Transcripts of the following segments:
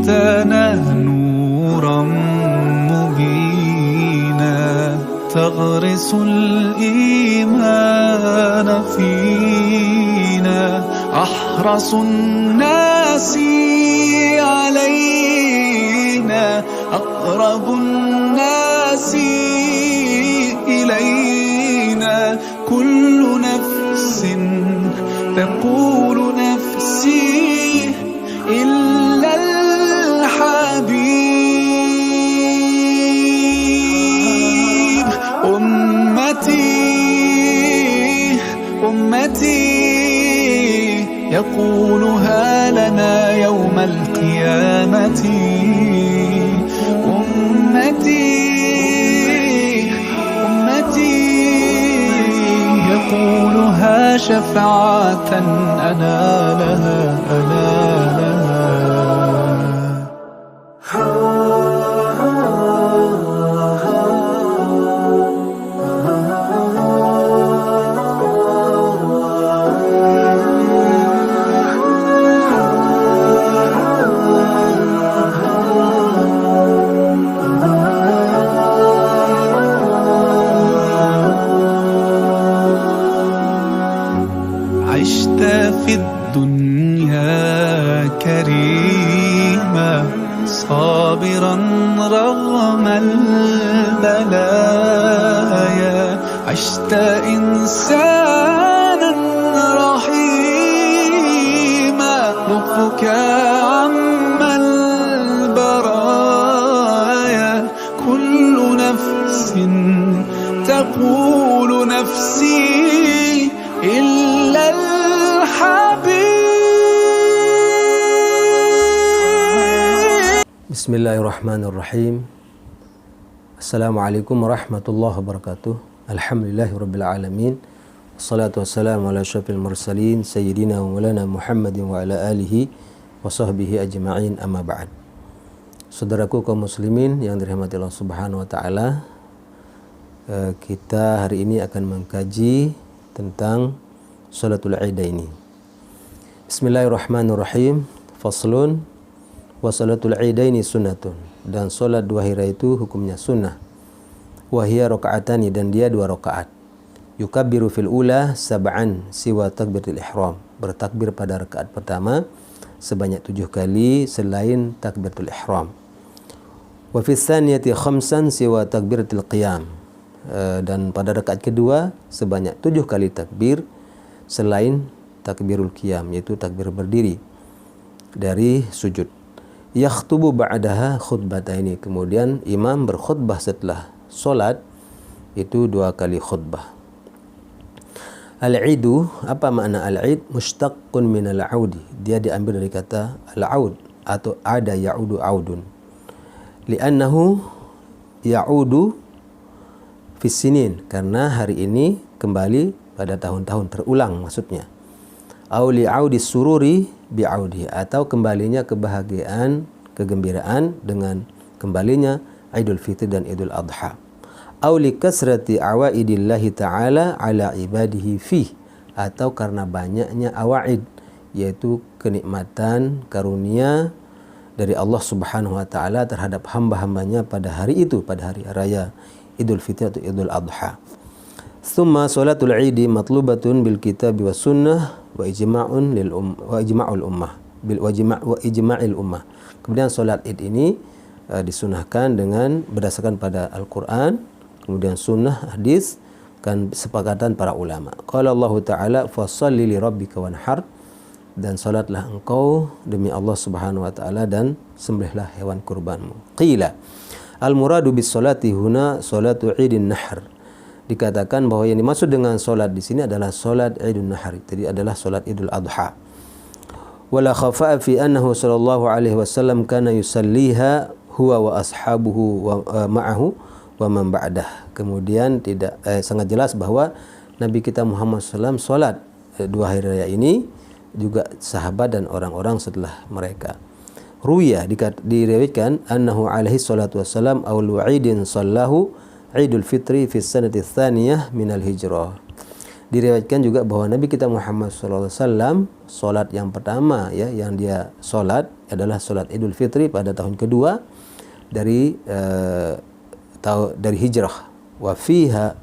جئتنا نورا مبينا تغرس الإيمان فينا أحرص الناس علينا أقرب الناس إلينا كل نفس تقول نفسي إلا الحبيب أمتي يقولها لنا يوم القيامة أمتي يقولها شفاعة أنا لها عشت في الدنيا كريما صابرا رغم البلايا عشت إنسانا رحيما لطفك عم البرايا كل نفس تقول نفسي إلا الحبيب. Bismillahirrahmanirrahim. Assalamualaikum warahmatullahi wabarakatuh. Alhamdulillahirabbil alamin. Wassalatu wassalamu ala asyrafil mursalin sayyidina wa maulana Muhammadin wa ala alihi wa sahbihi ajma'in, amma ba'd. Saudaraku kaum muslimin yang dirahmati Allah Subhanahu wa taala, kita hari ini akan mengkaji tentang Salatul Aidaini. Bismillahirrahmanirrahim. Faslun wa Salatul Aidaini sunnatun. Dan salat dua hari raya itu hukumnya sunnah. Wa hiya raka'atani, dan dia 2 rakaat. Yukabbiru fil ula sab'an siwa takbiratul ihram. Bertakbir pada rakaat pertama sebanyak 7 kali selain takbiratul ihram. Wa fi tsaniyati khamsan siwa takbiratul qiyam. Dan pada rakaat kedua sebanyak 7 kali takbir selain takbirul qiyam, yaitu takbir berdiri dari sujud. Yakhtubu ba'daha khutbataini, kemudian imam berkhutbah setelah solat itu 2 kali khutbah. Al-idu, apa makna al-id? Mushtaqqun min al-audi, dia diambil dari kata al-aud atau ada ya'udu audun, li'annahu ya'udu fissinin, karena hari ini kembali pada tahun-tahun terulang maksudnya. Au li'audi sururi bi'audi, atau kembalinya kebahagiaan, kegembiraan dengan kembalinya Idul Fitri dan Idul Adha. Au li kasrati awaidillahi ta'ala ala ibadihi fih, atau karena banyaknya awaid, yaitu kenikmatan karunia dari Allah Subhanahu wa taala terhadap hamba-hambanya pada hari itu, pada hari raya Idul Fitri atau Idul Adha. Tsumma salatul Idi matlubatun bil kitabi was sunnah wa ijma'un lil wa ijma'ul ummah bil wa ijma'il ummah. Kemudian salat Id ini disunahkan dengan berdasarkan pada Al-Qur'an, kemudian sunnah, hadis, kan kesepakatan para ulama. Qala Allah Ta'ala fashalli li rabbika wanhar, dan salatlah engkau demi Allah Subhanahu wa taala dan sembelihlah hewan kurbanmu. Qila al-muradu bis salati huna salatu Idin Nahr. Dikatakan bahwa yang dimaksud dengan salat di sini adalah salat Idul Nahr, jadi adalah salat Idul Adha. Wala khafa'a fi annahu sallallahu alaihi wasallam kana yusalliha huwa wa ashabuhu wa ma'ahu wa man ba'dah. Kemudian tidak sangat jelas bahwa Nabi kita Muhammad SAW salat 2 hari raya ini juga sahabat dan orang-orang setelah mereka. Ruya diriwayatkan annahu alaihi salatu wassalam awal wa'idin sallahu Idul Fitri fi sanati tsaniyah minal hijrah. Diriwayatkan juga bahwa Nabi kita Muhammad SAW solat yang pertama ya yang dia solat adalah solat Idul Fitri pada tahun kedua dari hijrah. Wa fiha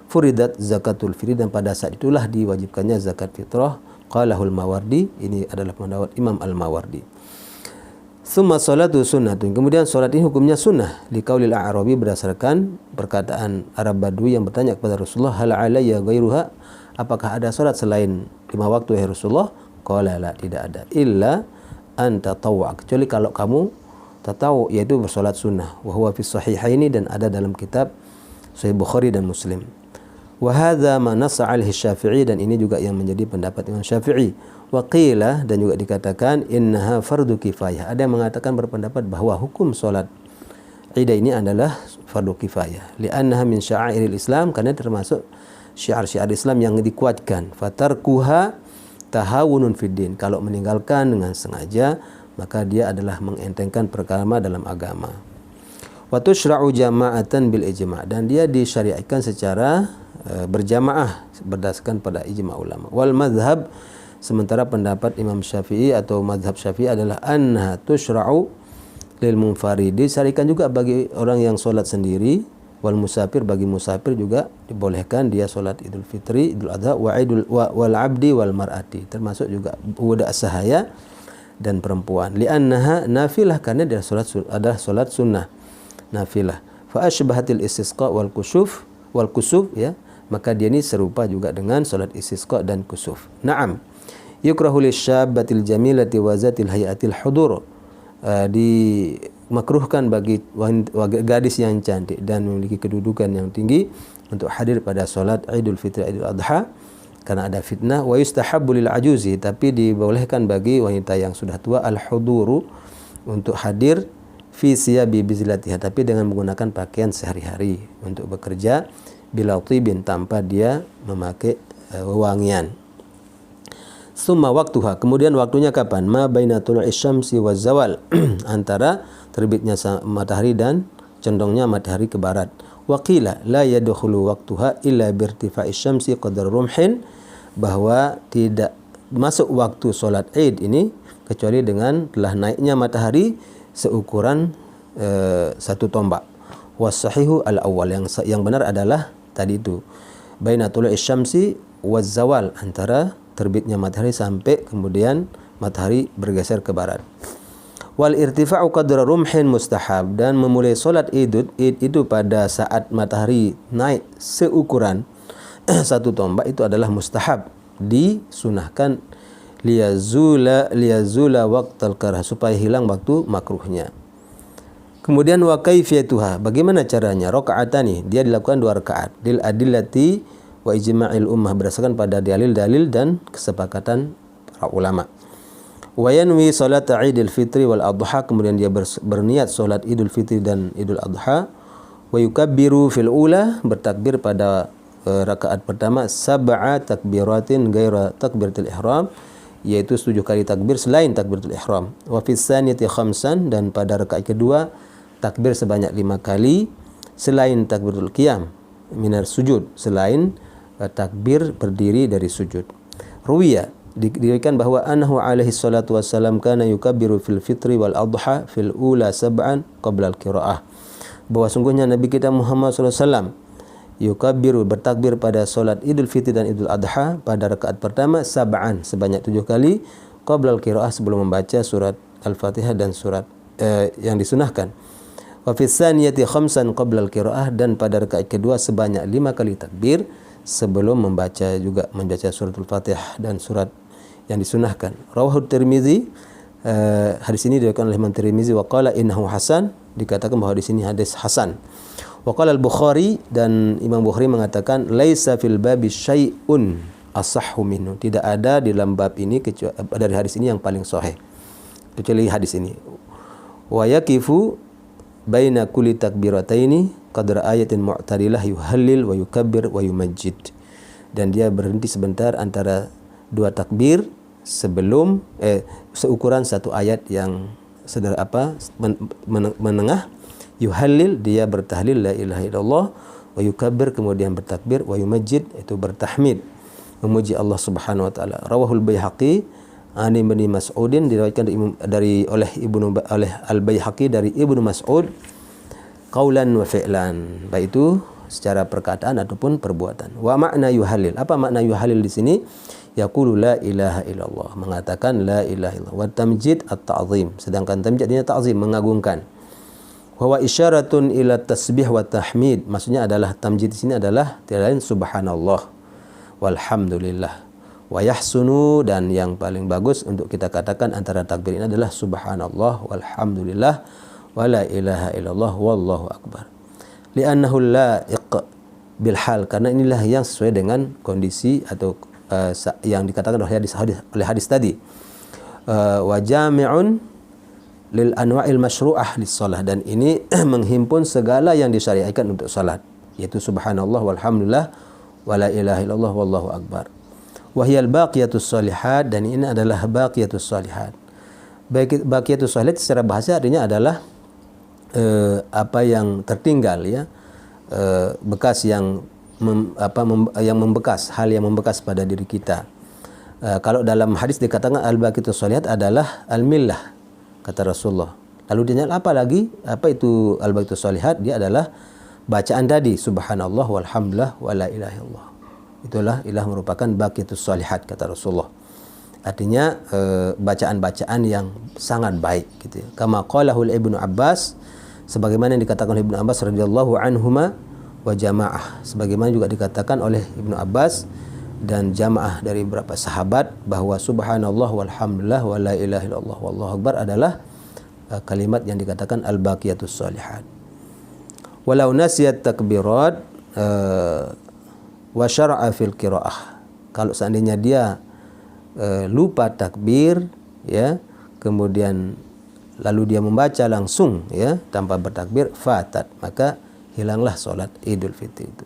furidat zakatul fitri, dan pada saat itulah diwajibkannya zakat fitrah. Qalahul Mawardi, ini adalah pendapat Imam Al-Mawardi. Summa salatu sunnatun, kemudian solat ini hukumnya sunnah. Liqaulil A'rabi, berdasarkan perkataan Arab Badui yang bertanya kepada Rasulullah, hal alayya ghairuha, apakah ada solat selain 5 waktu ya Rasulullah? Qala la, tidak ada. Illa an tatawwa, kecuali kalau kamu tatawu, yaitu bersolat sunnah. Wa huwa fi sahihaini, dan ada dalam kitab Sahih Bukhari dan Muslim. Wa hadza ma nassa alaihi Syafi'i, dan ini juga yang menjadi pendapat Imam Syafi'i. Wa qila, dan juga dikatakan innaha fardu kifayah. Ada yang mengatakan berpendapat bahwa hukum solat Id ini adalah fardu kifayah. Li'annaha min sya'airil Islam, karena termasuk syiar-syiar Islam yang dikuatkan. Fatarkuha tahawunun fiddin, kalau meninggalkan dengan sengaja maka dia adalah mengentengkan perkara dalam agama. Wa tushra'u jama'atan bil ijma', dan dia disyariatkan secara berjamaah berdasarkan pada ijma' ulama. Wal madhab, sementara pendapat Imam Syafi'i atau madhab Syafi'i adalah anha tushra'u lil munfaridi, disyariatkan juga bagi orang yang solat sendiri. Wal musafir, bagi musafir juga dibolehkan dia solat Idul Fitri, Idul Adha, wal abdi wal mar'ati, termasuk juga budak sahaya dan perempuan. Li'annaha nafilah, karena dia adalah solat sunnah nafilah. Fa ashbahatil istisqa wal kusuf ya, maka dia ini serupa juga dengan solat istisqa dan kusuf. Naam. Yukrahu lisyabbatil jamilati wa zatil hayatil hudur, dimakruhkan bagi gadis yang cantik dan memiliki kedudukan yang tinggi untuk hadir pada solat Idul Fitri Idul Adha karena ada fitnah. Wa yustahabbu lil ajuzi, tapi dibolehkan bagi wanita yang sudah tua al huduru untuk hadir fi siyabi bizlatiha, tapi dengan menggunakan pakaian sehari-hari untuk bekerja bila tibin, tanpa dia memakai wewangian. Summa waktuha, kemudian waktunya kapan? Ma baina tulu'i syamsi wa zawal, antara terbitnya matahari dan condongnya matahari ke barat. Wa qila la yadkhulu waqtuha illa birtifa'i syamsi qadar rumhin, bahwa tidak masuk waktu solat Id ini kecuali dengan telah naiknya matahari seukuran satu tombak. Was-sahihu al-awwal, yang benar adalah tadi itu baina tulu'i syamsi wa zawal, antara terbitnya matahari sampai kemudian matahari bergeser ke barat. Wal irtifa'u qadra rumhin mustahab, dan memulai solat Id itu pada saat matahari naik seukuran satu tombak itu adalah mustahab, disunahkan liyazula waqtal karah, supaya hilang waktu makruhnya. Kemudian wa kaifiyatuha, bagaimana caranya? Rakaatani, dia dilakukan 2 rakaat. Lil adillati wa ijma'il ummah, berdasarkan pada dalil-dalil dan kesepakatan para ulama. Wa yanwi salat Idul Fitri wal Adha, kemudian dia berniat salat Idul Fitri dan Idul Adha. Wa yukabbiru fil ula, bertakbir pada rakaat pertama 7 takbiratin ghaira takbiratul ihram, yaitu 7 kali takbir selain takbiratul ihram. Wa fis tsaniyati 5, dan pada rakaat kedua takbir sebanyak 5 kali selain takbiratul qiyam minar sujud, selain takbir berdiri dari sujud. Ruwiya, diriwayatkan bahwa annahu alaihi salatu wassalam kana yukabbiru fil fitri wal adha fil ula 7 qabla al qiraah, bahwa sungguhnya Nabi kita Muhammad SAW yukabbiru, bertakbir pada solat Idul Fitri dan Idul Adha pada rakaat pertama 7 sebanyak 7 kali qabla al qiraah, sebelum membaca surat Al-Fatihah dan surat yang disunahkan. Wa fi tsaniyati 5 qabla al qiraah, dan pada rakaat kedua sebanyak 5 kali takbir sebelum membaca suratul Fatihah dan surat yang disunahkan. Rawahu Tirmizi, hadis ini diriwayatkan oleh Imam Tirmizi. Wa qala innahu hasan, dikatakan bahwa di sini hadis hasan. Wa qala al-Bukhari, dan Imam Bukhari mengatakan laisa fil babi syai'un asahhu minhu, tidak ada di dalam bab ini kecuali dari hadis ini yang paling sahih kecuali hadis ini. Wa yaqifu baina kulli takbirataini qadra ayatin mu'tadilah yuhallil wa yukabbir wa yumajjid, dan dia berhenti sebentar antara 2 takbir sebelum seukuran 1 ayat yang menengah. Yuhallil, dia bertahlil la ilaha illallah, wa yukabbir, kemudian bertakbir, wa yumajjid, itu bertahmid. memuji Allah Subhanahu wa taala. Rawahul Baihaqi an Ibnu Mas'udin, diriwayatkan oleh Al-Baihaqi dari Ibnu Mas'ud, qaulan wa fi'lan, baik itu secara perkataan ataupun perbuatan. Wa makna yuhalil, apa makna yuhalil di sini? Yaqulu la ilaha illallah, mengatakan la ilaha illallah. Wa tamjid at-ta'zim, sedangkan tamjid artinya ta'zim, mengagungkan. Wa isyaratun ila tasbih wa tahmid, maksudnya adalah tamjid di sini adalah tiada lain subhanallah walhamdulillah. Wa yahsunu, dan yang paling bagus untuk kita katakan antara takbir ini adalah subhanallah walhamdulillah wa la ilaha illallah wallahu akbar. Li'annahu la'iq bil hal, karena inilah yang sesuai dengan kondisi atau yang dikatakan oleh hadis tadi. Wa jami'un lil anwa'il masyru'ah lis shalah, dan ini menghimpun segala yang disyariatkan untuk salat, yaitu subhanallah walhamdulillah wa la ilaha illallah wallahu akbar. Wahyal baqiyatus shalihat, dan ini adalah baqiyatus shalihat. Baqiyatus shalihat secara bahasa artinya adalah apa yang tertinggal, ya, bekas yang membekas, hal yang membekas pada diri kita. Kalau dalam hadis dikatakan al-baqiyatus shalihat adalah al-millah, kata Rasulullah. Lalu dia apa lagi? Apa itu al-baqiyatus shalihat? Dia adalah bacaan tadi subhanallah walhamdulillah wa la ilaha illallah. Itulah merupakan baqiyatus shalihat, kata Rasulullah. Artinya bacaan-bacaan yang sangat baik, gitu ya. Kama qalahul Ibnu Abbas, sebagaimana yang dikatakan oleh Ibnu Abbas radhiyallahu anhuma wa jamaah, sebagaimana juga dikatakan oleh Ibnu Abbas dan jamaah dari beberapa sahabat, bahwa subhanallah walhamdulillah wa la ilaha illallah wallahu akbar adalah kalimat yang dikatakan al-baqiyatus shalihat. Walau nasiyat takbirat wa syara'a fil qiraah, kalau seandainya dia lupa takbir, ya, kemudian lalu dia membaca langsung, ya, tanpa bertakbir, fatat, maka hilanglah salat Idul Fitri itu.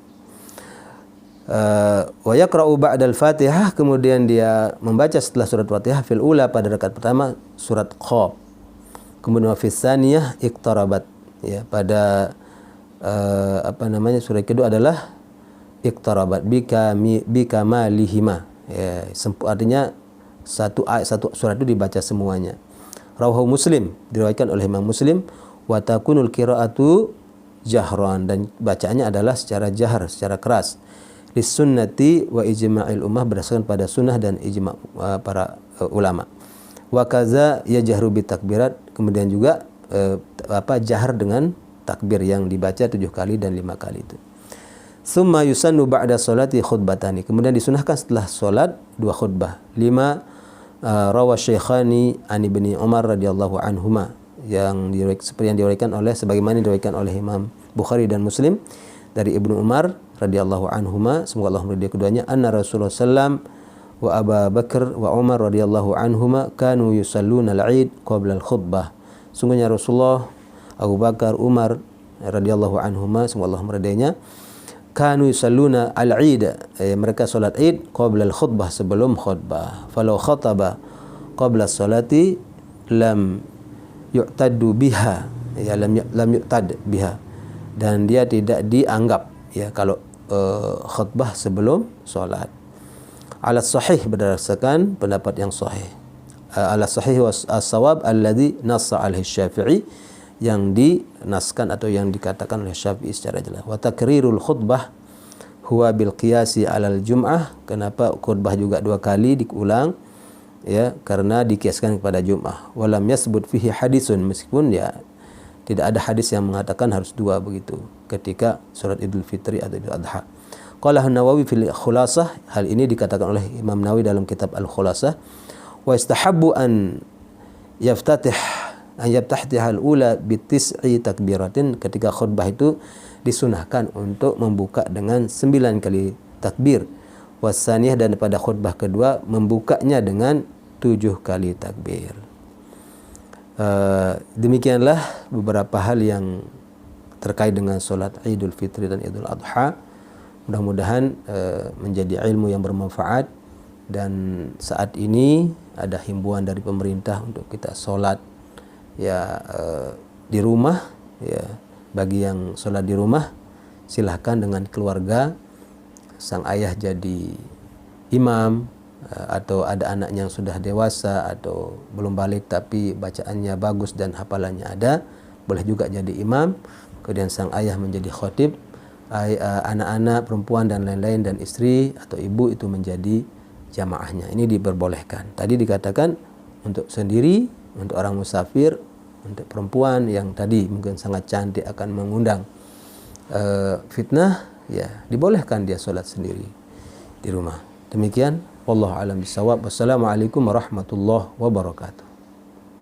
Wa yaqra'u ba'dal Fatihah, kemudian dia membaca setelah surat Fatihah fil ula, pada rakaat pertama surat Qaf. Kemudian fis tsaniyah iqtarabat, ya, pada surat kedua adalah iqtarabat bika malihima, ya, artinya satu ayat satu surat itu dibaca semuanya. Rawahu Muslim, diriwayatkan oleh Imam Muslim. Wa takunul qiraatu jahran, dan bacaannya adalah secara jahar, secara keras. Lis sunnati wa ijma'il ummah, berdasarkan pada sunnah dan ijma' para ulama. Wa kaza yajharu bi takbirat, kemudian juga jahar dengan takbir yang dibaca 7 kali dan 5 kali itu. Summa yusannu ba'da sholati khutbatani, kemudian disunahkan setelah solat 2 khutbah. 5 rawa Syekhani an Ibni Umar radhiyallahu anhuma, yang seperti yang diriwayatkan oleh sebagaimana diriwayatkan oleh Imam Bukhari dan Muslim dari Ibnu Umar radhiyallahu anhuma, semoga Allah meridai keduanya, anna Rasulullah sallam wa Abu Bakar wa Umar radhiyallahu anhuma kanu yusalluna al-Id qabla al-khutbah. Sungguhnya Rasulullah, Abu Bakar, Umar radhiyallahu anhuma, semoga Allah meridainya, kanu yusalluna al-Id, mereka salat Id qabla al-khutbah, sebelum khutbah. Falau khataba qabla salati lam yu'taddu biha, ya, lam yu'tad biha, dan dia tidak dianggap, ya, kalau khutbah sebelum salat. Ala sahih, berdasarkan pendapat yang sahih. Ala sahih was-shawab alladhi nassa alaihi Syafi'i, yang dinaskan atau yang dikatakan oleh Syafi'i secara jelas. Wa takrirul khutbah huwa bil qiyasi alal jum'ah, kenapa khutbah juga 2 kali diulang, ya, karena dikiaskan kepada Jum'ah. Walam yasbut fihi hadisun, meskipun, ya, tidak ada hadis yang mengatakan harus 2 begitu ketika surat Idul Fitri atau Idul Adha. Qala An-Nawawi fil Khulasah, hal ini dikatakan oleh Imam Nawawi dalam kitab Al-Khulasah. Wa istahabbu an yaftatihah al-ula bitis'i takbiratin, ketika khutbah itu disunahkan untuk membuka dengan 9 kali takbir. Wasaniyah, dan pada khutbah kedua membukanya dengan 7 kali takbir. Demikianlah beberapa hal yang terkait dengan solat Idul Fitri dan Idul Adha. Mudah-mudahan menjadi ilmu yang bermanfaat, dan saat ini ada himbauan dari pemerintah untuk kita solat, ya, di rumah, ya. Bagi yang solat di rumah, silahkan dengan keluarga. Sang ayah jadi imam, atau ada anaknya yang sudah dewasa atau belum balik tapi bacaannya bagus dan hafalannya ada, boleh juga jadi imam. Kemudian sang ayah menjadi khatib, anak-anak perempuan dan lain-lain dan istri atau ibu itu menjadi jamaahnya. Ini diperbolehkan. Tadi dikatakan untuk sendiri, untuk orang musafir, untuk perempuan yang tadi mungkin sangat cantik akan mengundang fitnah, ya dibolehkan dia sholat sendiri di rumah. Demikian, wallahu a'lam bishawab. Wassalamualaikum warahmatullahi wabarakatuh.